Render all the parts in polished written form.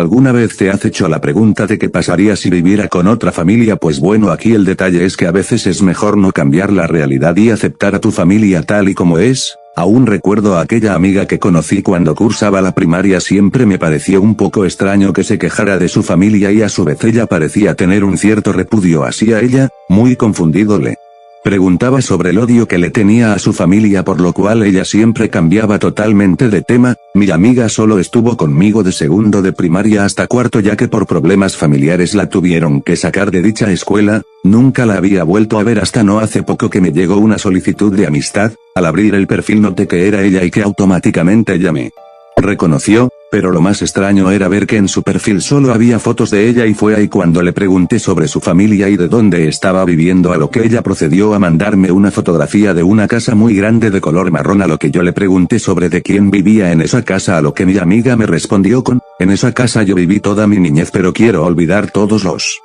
¿Alguna vez te has hecho la pregunta de qué pasaría si viviera con otra familia? Pues bueno, aquí el detalle es que a veces es mejor no cambiar la realidad y aceptar a tu familia tal y como es. Aún recuerdo a aquella amiga que conocí cuando cursaba la primaria. Siempre me pareció un poco extraño que se quejara de su familia y a su vez ella parecía tener un cierto repudio hacia ella. Muy confundido le preguntaba sobre el odio que le tenía a su familia, por lo cual ella siempre cambiaba totalmente de tema. Mi amiga solo estuvo conmigo de segundo de primaria hasta cuarto, ya que por problemas familiares la tuvieron que sacar de dicha escuela. Nunca la había vuelto a ver hasta no hace poco que me llegó una solicitud de amistad. Al abrir el perfil noté que era ella y que automáticamente ella me reconoció, pero lo más extraño era ver que en su perfil solo había fotos de ella, y fue ahí cuando le pregunté sobre su familia y de dónde estaba viviendo, a lo que ella procedió a mandarme una fotografía de una casa muy grande de color marrón, a lo que yo le pregunté sobre de quién vivía en esa casa, a lo que mi amiga me respondió con: en esa casa yo viví toda mi niñez, pero quiero olvidar todos los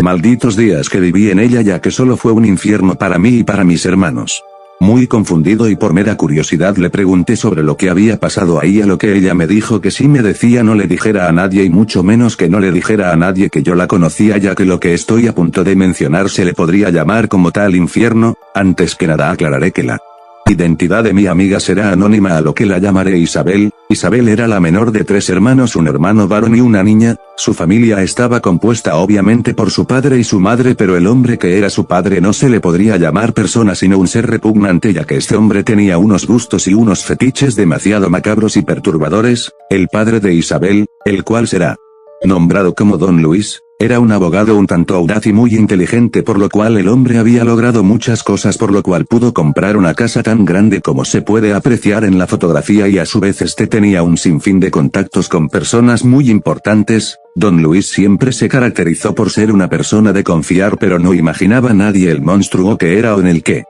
malditos días que viví en ella, ya que solo fue un infierno para mí y para mis hermanos. Muy confundido y por mera curiosidad le pregunté sobre lo que había pasado ahí, a lo que ella me dijo que si me decía no le dijera a nadie, y mucho menos que no le dijera a nadie que yo la conocía, ya que lo que estoy a punto de mencionar se le podría llamar como tal infierno. Antes que nada aclararé que la identidad de mi amiga será anónima, a lo que la llamaré Isabel. Isabel era la menor de 3 hermanos, un hermano varón y una niña. Su familia estaba compuesta obviamente por su padre y su madre, pero el hombre que era su padre no se le podría llamar persona sino un ser repugnante, ya que este hombre tenía unos gustos y unos fetiches demasiado macabros y perturbadores. El padre de Isabel, el cual será nombrado como Don Luis, era un abogado un tanto audaz y muy inteligente, por lo cual el hombre había logrado muchas cosas, por lo cual pudo comprar una casa tan grande como se puede apreciar en la fotografía, y a su vez este tenía un sinfín de contactos con personas muy importantes. Don Luis siempre se caracterizó por ser una persona de confiar, pero no imaginaba nadie el monstruo que era o en el que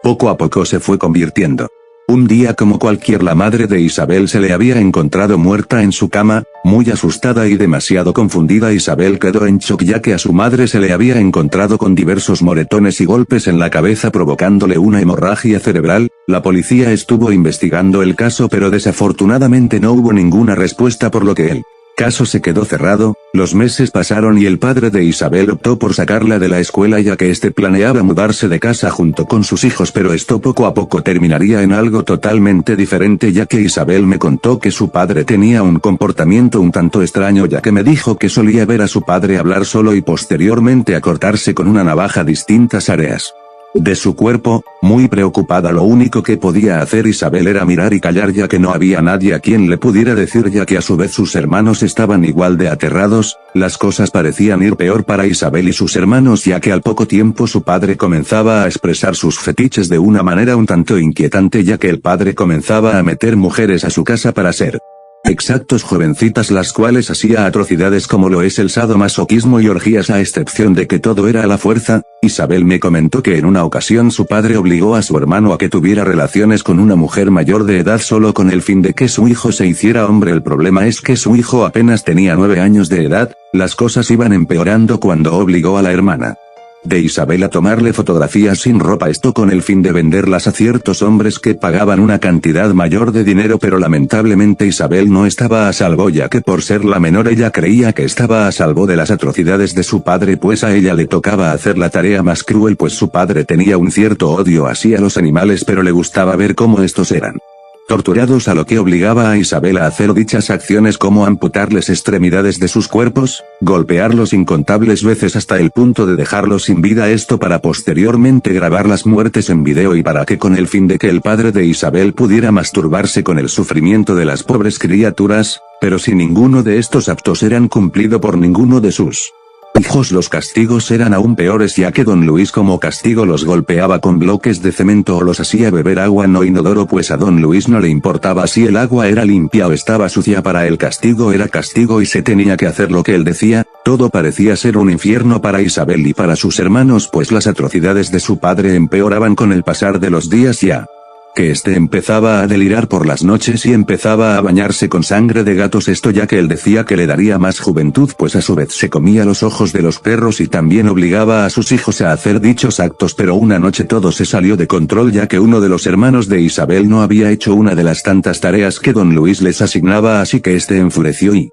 poco a poco se fue convirtiendo. Un día como cualquier, la madre de Isabel se le había encontrado muerta en su cama. Muy asustada y demasiado confundida, Isabel quedó en shock, ya que a su madre se le había encontrado con diversos moretones y golpes en la cabeza, provocándole una hemorragia cerebral. La policía estuvo investigando el caso, pero desafortunadamente no hubo ninguna respuesta, por lo que el caso se quedó cerrado. Los meses pasaron y el padre de Isabel optó por sacarla de la escuela, ya que este planeaba mudarse de casa junto con sus hijos, pero esto poco a poco terminaría en algo totalmente diferente, ya que Isabel me contó que su padre tenía un comportamiento un tanto extraño, ya que me dijo que solía ver a su padre hablar solo y posteriormente acortarse con una navaja distintas áreas de su cuerpo. Muy preocupada, lo único que podía hacer Isabel era mirar y callar, ya que no había nadie a quien le pudiera decir, ya que a su vez sus hermanos estaban igual de aterrados. Las cosas parecían ir peor para Isabel y sus hermanos, ya que al poco tiempo su padre comenzaba a expresar sus fetiches de una manera un tanto inquietante, ya que el padre comenzaba a meter mujeres a su casa, para ser exactos jovencitas, las cuales hacía atrocidades como lo es el sadomasoquismo y orgías, a excepción de que todo era a la fuerza. Isabel me comentó que en una ocasión su padre obligó a su hermano a que tuviera relaciones con una mujer mayor de edad solo con el fin de que su hijo se hiciera hombre. El problema es que su hijo apenas tenía 9 años de edad. Las cosas iban empeorando cuando obligó a la hermana de Isabel a tomarle fotografías sin ropa, esto con el fin de venderlas a ciertos hombres que pagaban una cantidad mayor de dinero, pero lamentablemente Isabel no estaba a salvo, ya que por ser la menor ella creía que estaba a salvo de las atrocidades de su padre, pues a ella le tocaba hacer la tarea más cruel, pues su padre tenía un cierto odio hacia los animales, pero le gustaba ver cómo estos eran torturados, a lo que obligaba a Isabel a hacer dichas acciones como amputarles extremidades de sus cuerpos, golpearlos incontables veces hasta el punto de dejarlos sin vida, esto para posteriormente grabar las muertes en video, y para que con el fin de que el padre de Isabel pudiera masturbarse con el sufrimiento de las pobres criaturas. Pero si ninguno de estos actos eran cumplido por ninguno de sus hijos, los castigos eran aún peores, ya que Don Luis como castigo los golpeaba con bloques de cemento o los hacía beber agua no inodoro, pues a Don Luis no le importaba si el agua era limpia o estaba sucia, para el castigo era castigo y se tenía que hacer lo que él decía. Todo parecía ser un infierno para Isabel y para sus hermanos, pues las atrocidades de su padre empeoraban con el pasar de los días, ya que este empezaba a delirar por las noches y empezaba a bañarse con sangre de gatos, esto ya que él decía que le daría más juventud, pues a su vez se comía los ojos de los perros y también obligaba a sus hijos a hacer dichos actos. Pero una noche todo se salió de control, ya que uno de los hermanos de Isabel no había hecho una de las tantas tareas que Don Luis les asignaba, así que este enfureció y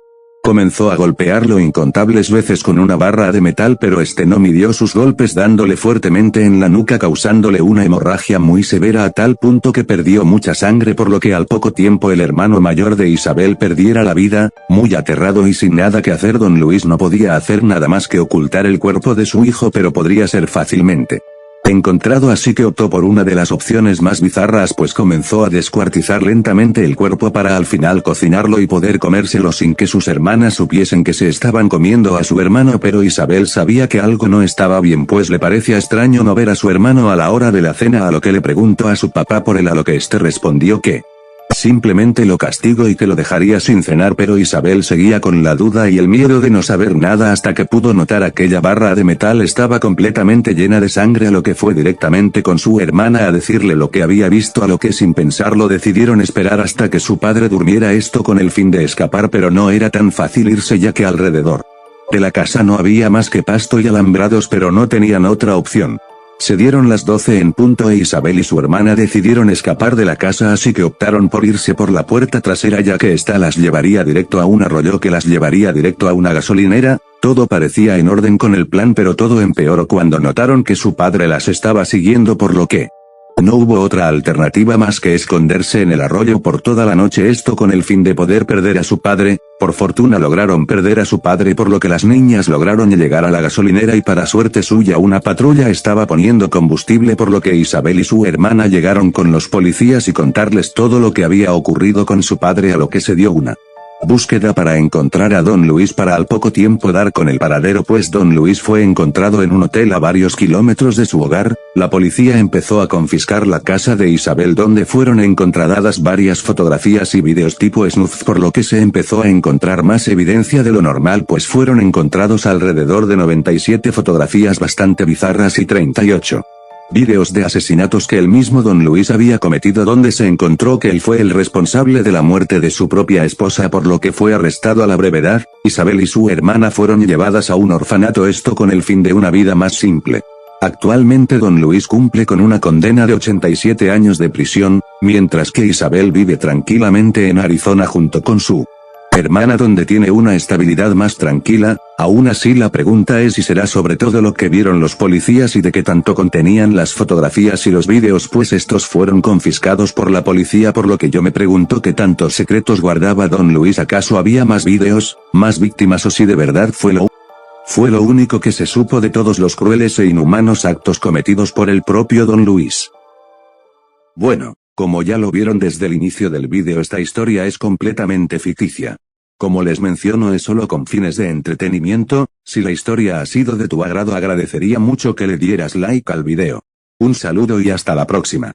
Comenzó a golpearlo incontables veces con una barra de metal, pero este no midió sus golpes, dándole fuertemente en la nuca, causándole una hemorragia muy severa a tal punto que perdió mucha sangre, por lo que al poco tiempo el hermano mayor de Isabel perdiera la vida. Muy aterrado y sin nada que hacer, don Luis no podía hacer nada más que ocultar el cuerpo de su hijo, pero podría ser fácilmente encontrado, así que optó por una de las opciones más bizarras, pues comenzó a descuartizar lentamente el cuerpo para al final cocinarlo y poder comérselo sin que sus hermanas supiesen que se estaban comiendo a su hermano. Pero Isabel sabía que algo no estaba bien, pues le parecía extraño no ver a su hermano a la hora de la cena, a lo que le preguntó a su papá por él, a lo que este respondió que simplemente lo castigó y que lo dejaría sin cenar, pero Isabel seguía con la duda y el miedo de no saber nada, hasta que pudo notar aquella barra de metal estaba completamente llena de sangre, a lo que fue directamente con su hermana a decirle lo que había visto, a lo que sin pensarlo decidieron esperar hasta que su padre durmiera, esto con el fin de escapar, pero no era tan fácil irse, ya que alrededor de la casa no había más que pasto y alambrados, pero no tenían otra opción. Se dieron las 12 en punto e Isabel y su hermana decidieron escapar de la casa, así que optaron por irse por la puerta trasera, ya que esta las llevaría directo a un arroyo que las llevaría directo a una gasolinera. Todo parecía en orden con el plan, pero todo empeoró cuando notaron que su padre las estaba siguiendo, por lo que no hubo otra alternativa más que esconderse en el arroyo por toda la noche, esto con el fin de poder perder a su padre. Por fortuna lograron perder a su padre, por lo que las niñas lograron llegar a la gasolinera y para suerte suya una patrulla estaba poniendo combustible, por lo que Isabel y su hermana llegaron con los policías y contarles todo lo que había ocurrido con su padre, a lo que se dio una búsqueda para encontrar a don Luis, para al poco tiempo dar con el paradero, pues don Luis fue encontrado en un hotel a varios kilómetros de su hogar. La policía empezó a confiscar la casa de Isabel, donde fueron encontradas varias fotografías y videos tipo snuff, por lo que se empezó a encontrar más evidencia de lo normal, pues fueron encontrados alrededor de 97 fotografías bastante bizarras y 38 videos de asesinatos que el mismo don Luis había cometido, donde se encontró que él fue el responsable de la muerte de su propia esposa, por lo que fue arrestado a la brevedad. Isabel y su hermana fueron llevadas a un orfanato, esto con el fin de una vida más simple. Actualmente don Luis cumple con una condena de 87 años de prisión, mientras que Isabel vive tranquilamente en Arizona junto con su hermana, donde tiene una estabilidad más tranquila. Aún así, la pregunta es si será sobre todo lo que vieron los policías y de qué tanto contenían las fotografías y los vídeos, pues estos fueron confiscados por la policía, por lo que yo me pregunto qué tantos secretos guardaba don Luis. ¿Acaso había más vídeos, más víctimas, o si de verdad fue lo único que se supo de todos los crueles e inhumanos actos cometidos por el propio don Luis? Bueno, como ya lo vieron desde el inicio del vídeo, esta historia es completamente ficticia. Como les menciono, es solo con fines de entretenimiento. Si la historia ha sido de tu agrado, agradecería mucho que le dieras like al video. Un saludo y hasta la próxima.